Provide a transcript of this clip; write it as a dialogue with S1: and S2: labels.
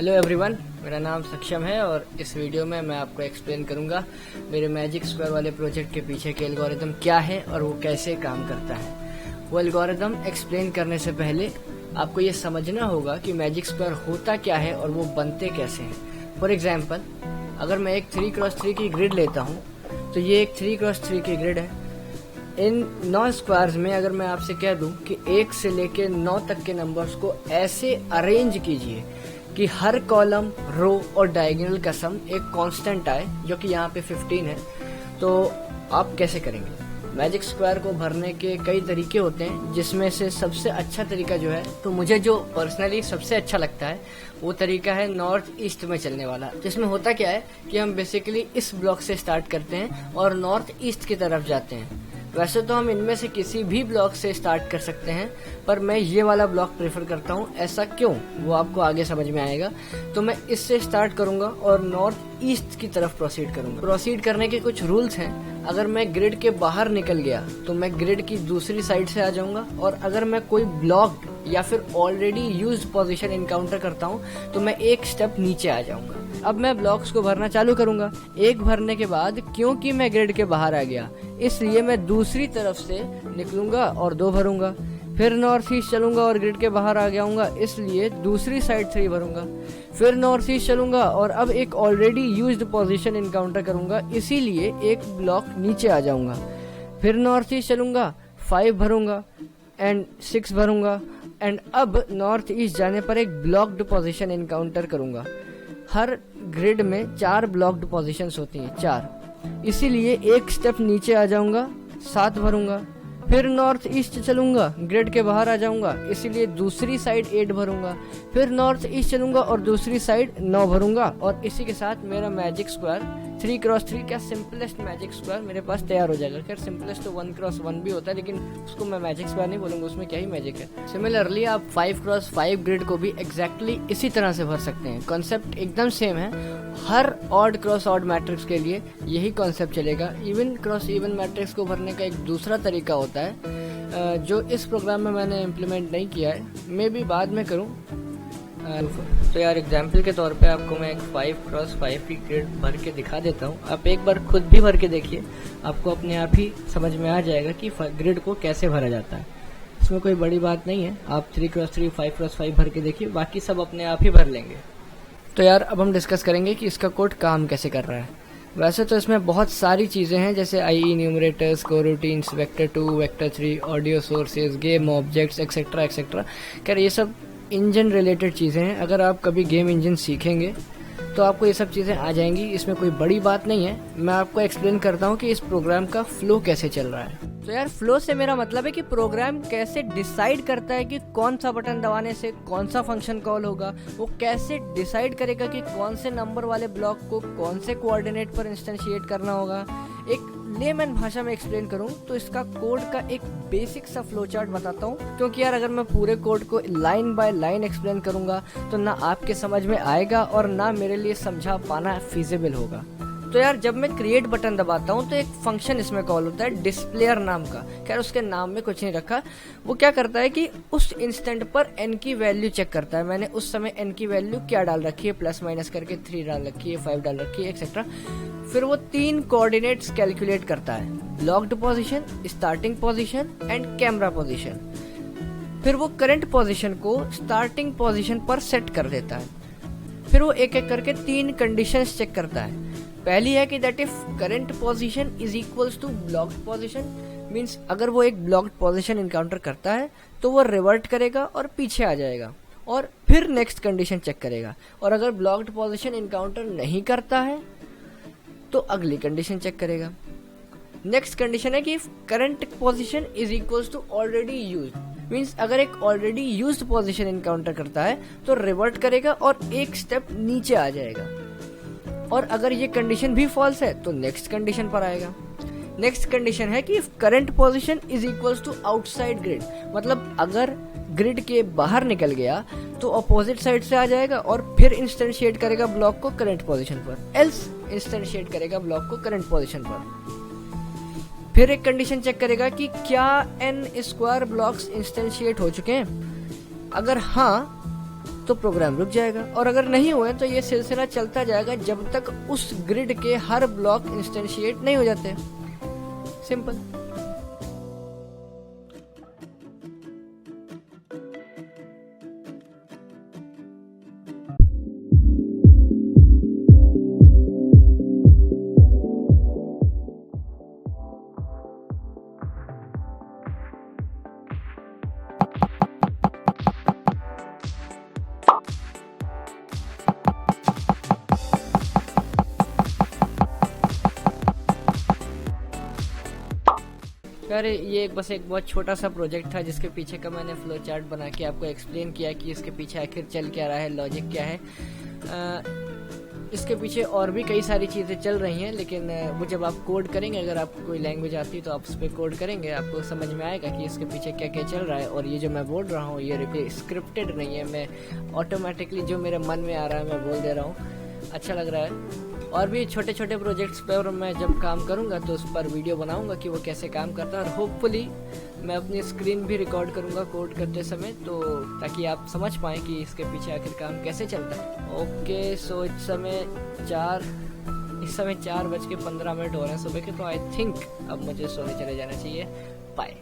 S1: Hello everyone, मेरा नाम सक्षम है और इस वीडियो में मैं आपको एक्सप्लेन करूंगा मेरे मैजिक स्क्वायर वाले प्रोजेक्ट के पीछे के एल्गोरिदम क्या है और वो कैसे काम करता है। वो एल्गोरिदम एक्सप्लेन करने से पहले आपको ये समझना होगा कि मैजिक स्क्वायर होता क्या है और वो बनते कैसे हैं। फॉर एग्जाम्पल, अगर मैं एक 3x3 की ग्रिड लेता हूँ तो ये एक 3x3 की ग्रिड है। इन 9 स्क्वायर्स में अगर मैं आपसे कह दूं कि 1 से लेके 9 तक के नंबर्स को ऐसे अरेंज कीजिए कि हर कॉलम, रो और डायगोनल का सम एक कांस्टेंट आए, जो कि यहाँ पे 15 है, तो आप कैसे करेंगे। मैजिक स्क्वायर को भरने के कई तरीके होते हैं, जिसमें से सबसे अच्छा तरीका जो है, तो मुझे जो पर्सनली सबसे अच्छा लगता है वो तरीका है नॉर्थ ईस्ट में चलने वाला। जिसमें होता क्या है कि हम बेसिकली इस ब्लॉक से स्टार्ट करते हैं और नॉर्थ ईस्ट की तरफ जाते हैं। वैसे तो हम इनमें से किसी भी ब्लॉक से स्टार्ट कर सकते हैं, पर मैं ये वाला ब्लॉक प्रेफर करता हूँ। ऐसा क्यों, वो आपको आगे समझ में आएगा। तो मैं इससे स्टार्ट करूंगा और नॉर्थ ईस्ट की तरफ प्रोसीड करूंगा। प्रोसीड करने के कुछ रूल्स हैं। अगर मैं ग्रिड के बाहर निकल गया तो मैं ग्रिड की दूसरी साइड से आ जाऊंगा, और अगर मैं कोई ब्लॉक या फिर ऑलरेडी यूज्ड पोजीशन इनकाउंटर करता हूँ तो मैं एक स्टेप नीचे आ जाऊंगा। अब मैं ब्लॉक्स को भरना चालू करूंगा। एक भरने के बाद, क्योंकि मैं ग्रिड के बाहर आ गया, इसलिए मैं दूसरी तरफ से निकलूंगा और 2 भरूंगा। फिर नॉर्थ ईस्ट चलूंगा और ग्रिड के बाहर आ जाऊंगा, इसलिए दूसरी साइड 3 भरूंगा। फिर नॉर्थ ईस्ट चलूंगा और अब एक ऑलरेडी यूज्ड पोजीशन इनकाउंटर करूंगा, इसीलिए एक ब्लॉक नीचे आ जाऊंगा। फिर नॉर्थ ईस्ट चलूंगा, 5 भरूंगा एंड 6 भरूंगा, एंड अब नॉर्थ ईस्ट जाने पर एक ब्लॉक्ड पोजीशन इनकाउंटर करूंगा। हर ग्रिड में 4 ब्लॉक्ड पोजीशंस होती हैं, 4, इसीलिए एक स्टेप नीचे आ जाऊंगा, 7 भरूंगा। फिर नॉर्थ ईस्ट चलूंगा, ग्रिड के बाहर आ जाऊंगा, इसीलिए दूसरी साइड 8 भरूंगा। फिर नॉर्थ ईस्ट चलूंगा और दूसरी साइड 9 भरूंगा, और इसी के साथ मेरा मैजिक स्क्वायर 3x3 का सिंपलेस्ट मैजिक स्क्वायर मेरे पास तैयार हो जाएगा। खैर सिंपलेस्ट तो 1x1 भी होता है, लेकिन उसको मैं मैजिक स्क्वायर नहीं बोलूंगा, उसमें क्या ही मैजिक है। सिमिलरली आप 5x5 ग्रिड को भी एग्जैक्टली इसी तरह से भर सकते हैं। कॉन्सेप्ट एकदम सेम है। हर ऑड क्रॉस ऑड मैट्रिक्स के लिए यही कॉन्सेप्ट चलेगा। इवन क्रॉस इवन मैट्रिक्स को भरने का एक दूसरा तरीका होता है, जो इस प्रोग्राम में मैंने इम्प्लीमेंट नहीं किया है, मे भी बाद में करूं। तो यार एग्जाम्पल के तौर पे आपको मैं एक 5x5 की ग्रिड भर के दिखा देता हूँ। आप एक बार खुद भी भर के देखिए, आपको अपने आप ही समझ में आ जाएगा कि ग्रिड को कैसे भरा जाता है। इसमें कोई बड़ी बात नहीं है। आप 3x3 5x5 भर के देखिए, बाकी सब अपने आप ही भर लेंगे। तो यार अब हम डिस्कस करेंगे कि इसका कोड काम कैसे कर रहा है। वैसे तो इसमें बहुत सारी चीज़ें हैं, जैसे IE enumerators, coroutines, vector 2, vector 3, audio sources, game objects, etcetera etcetera. खैर ये सब इंजन रिलेटेड चीज़ें हैं। अगर आप कभी गेम इंजन सीखेंगे तो आपको ये सब चीज़ें आ जाएंगी, इसमें कोई बड़ी बात नहीं है। मैं आपको एक्सप्लेन करता हूँ कि इस प्रोग्राम का फ्लो कैसे चल रहा है। तो यार फ्लो से मेरा मतलब है कि प्रोग्राम कैसे डिसाइड करता है कि कौन सा बटन दबाने से कौन सा फंक्शन कॉल होगा। वो कैसे डिसाइड करेगा कि कौन से नंबर वाले ब्लॉक को कौन से कोऑर्डिनेट पर इंस्टेंशिएट करना होगा। एक लेमन भाषा में एक्सप्लेन करूं तो इसका कोड का एक बेसिक सा फ्लो चार्ट बताता हूं, क्योंकि यार अगर मैं पूरे कोड को लाइन बाय लाइन एक्सप्लेन करूंगा तो ना आपके समझ में आएगा और ना मेरे लिए समझा पाना फीजिबल होगा। तो यार जब मैं क्रिएट बटन दबाता हूँ तो एक फंक्शन इसमें कॉल होता है डिस्प्लेयर नाम का। खैर उसके नाम में कुछ नहीं रखा। वो क्या करता है कि उस इंस्टेंट पर n की वैल्यू चेक करता है, मैंने उस समय n की वैल्यू क्या डाल रखी है, प्लस माइनस करके 3 डाल रखी है, 5 डाल रखी है, एक्सेट्रा। फिर वो 3 कोऑर्डिनेट्स कैलकुलेट करता है, blocked position, starting position and camera position. फिर वो करंट पोजीशन को स्टार्टिंग पोजीशन पर सेट कर देता है। फिर वो एक एक करके 3 कंडीशंस चेक करता है। पहली है कि that if current position is equals to blocked position, means अगर वो एक ब्लॉक्ड पोजीशन इनकाउंटर करता है तो वो रिवर्ट करेगा और पीछे आ जाएगा, और फिर नेक्स्ट कंडीशन चेक करेगा। और अगर ब्लॉक्ड पोजीशन इनकाउंटर नहीं करता है तो अगली कंडीशन चेक करेगा। नेक्स्ट कंडीशन है कि current position is equals to already used, means अगर एक ऑलरेडी यूज्ड पोजीशन इनकाउंटर करता है तो रिवर्ट करेगा और एक स्टेप नीचे आ जाएगा। और अगर ये कंडीशन भी फॉल्स है तो नेक्स्ट कंडीशन पर आएगा। नेक्स्ट कंडीशन है कि current position is equals to outside grid, मतलब अगर ग्रिड के बाहर निकल गया तो अपोजिट साइड से आ जाएगा और फिर इंस्टेंशिएट करेगा ब्लॉक को करंट पोजीशन पर, एल्स इंस्टेंशिएट करेगा ब्लॉक को करंट पोजीशन पर। फिर एक कंडीशन चेक करेगा कि क्या n स्क्वायर ब्लॉक्स इंस्टेंशिएट हो चुके हैं। अगर हाँ तो प्रोग्राम रुक जाएगा, और अगर नहीं हुए तो ये सिलसिला चलता जाएगा जब तक उस ग्रिड के हर ब्लॉक इंस्टेंशिएट नहीं हो जाते। सिंपल। अरे ये बस एक बहुत छोटा सा प्रोजेक्ट था जिसके पीछे का मैंने फ्लो चार्ट बना के आपको एक्सप्लेन किया कि इसके पीछे आखिर चल क्या रहा है, लॉजिक क्या है। इसके पीछे और भी कई सारी चीज़ें चल रही हैं, लेकिन वो जब आप कोड करेंगे, अगर आपको कोई लैंग्वेज आती है तो आप उस पर कोड करेंगे, आपको समझ में आएगा कि इसके पीछे क्या क्या चल रहा है। और ये जो मैं बोल रहा हूँ ये स्क्रिप्टेड नहीं है, मैं ऑटोमेटिकली जो मेरे मन में आ रहा है मैं बोल दे रहा हूँ। अच्छा लग रहा है। और भी छोटे छोटे प्रोजेक्ट्स पर मैं जब काम करूंगा तो उस पर वीडियो बनाऊंगा कि वो कैसे काम करता है, और होपफुली मैं अपनी स्क्रीन भी रिकॉर्ड करूंगा कोड करते समय, तो ताकि आप समझ पाएँ कि इसके पीछे आखिर काम कैसे चलता है। ओके, सो इस समय 4:15 हो रहे हैं सुबह के, तो आई थिंक अब मुझे सोने चले जाना चाहिए। बाय।